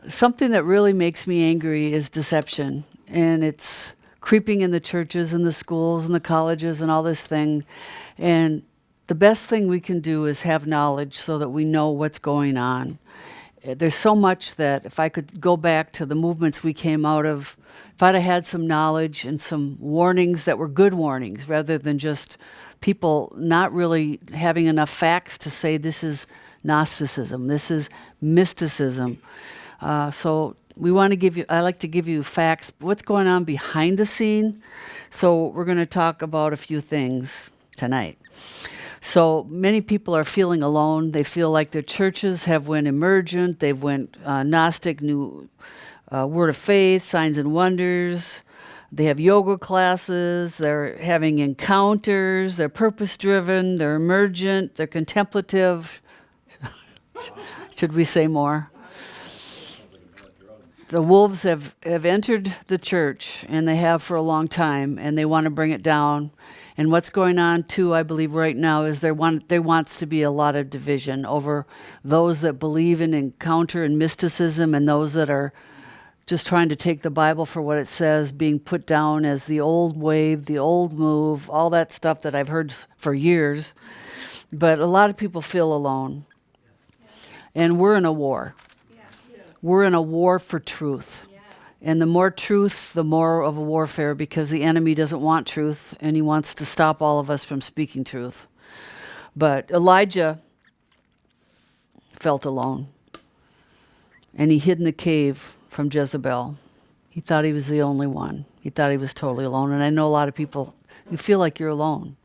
Something that really makes me angry is deception, and it's creeping in the churches and the schools and the colleges and all this thing. And the best thing we can do is have knowledge so that we know what's going on. There's so much that if I could go back to the movements we came out of, if I'd have had some knowledge and some warnings that were good warnings rather than just people not really having enough facts to say this is Gnosticism, this is mysticism. So we want to give you, I like to give you facts, what's going on behind the scene. So we're going to talk about a few things tonight. So many people are feeling alone. They feel like their churches have went emergent. They've went Gnostic, new Word of Faith, signs and wonders. They have yoga classes. They're having encounters. They're purpose-driven. They're emergent. They're contemplative. Should we say more? The wolves have entered the church, and they have for a long time, and they want to bring it down. And what's going on, too, I believe right now, is there wants to be a lot of division over those that believe in encounter and mysticism and those that are just trying to take the Bible for what it says, being put down as the old wave, the old move, all that stuff that I've heard for years. But a lot of people feel alone. And we're in a war. We're in a war for truth. And the more truth, the more of a warfare, because the enemy doesn't want truth, and he wants to stop all of us from speaking truth. But Elijah felt alone, and he hid in the cave from Jezebel. He thought he was the only one. He thought he was totally alone. And I know a lot of people, you feel like you're alone.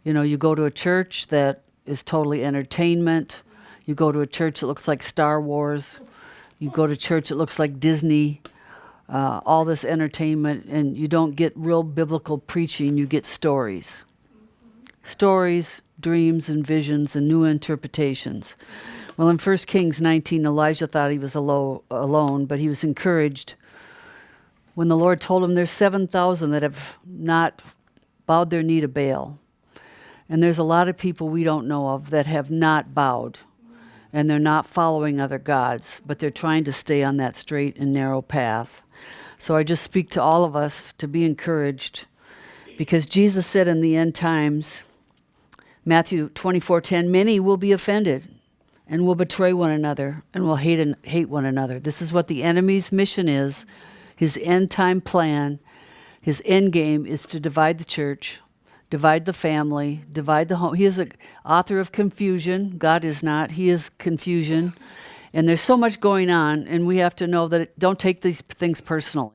You know, you go to a church that is totally entertainment. You go to a church that looks like Star Wars. You go to church that looks like Disney. All this entertainment, and you don't get real biblical preaching, you get stories. Stories, dreams, and visions, and new interpretations. Well, in 1 Kings 19, Elijah thought he was alone, but he was encouraged when the Lord told him there's 7,000 that have not bowed their knee to Baal. And there's a lot of people we don't know of that have not bowed, and they're not following other gods, but they're trying to stay on that straight and narrow path. So I just speak to all of us to be encouraged, because Jesus said in the end times, Matthew 24:10, many will be offended and will betray one another and will hate one another. This is what the enemy's mission is. His end time plan, his end game is to divide the church, divide the family, divide the home. He is the author of confusion. God is not. He is confusion. And there's so much going on, and we have to know that don't take these things personally.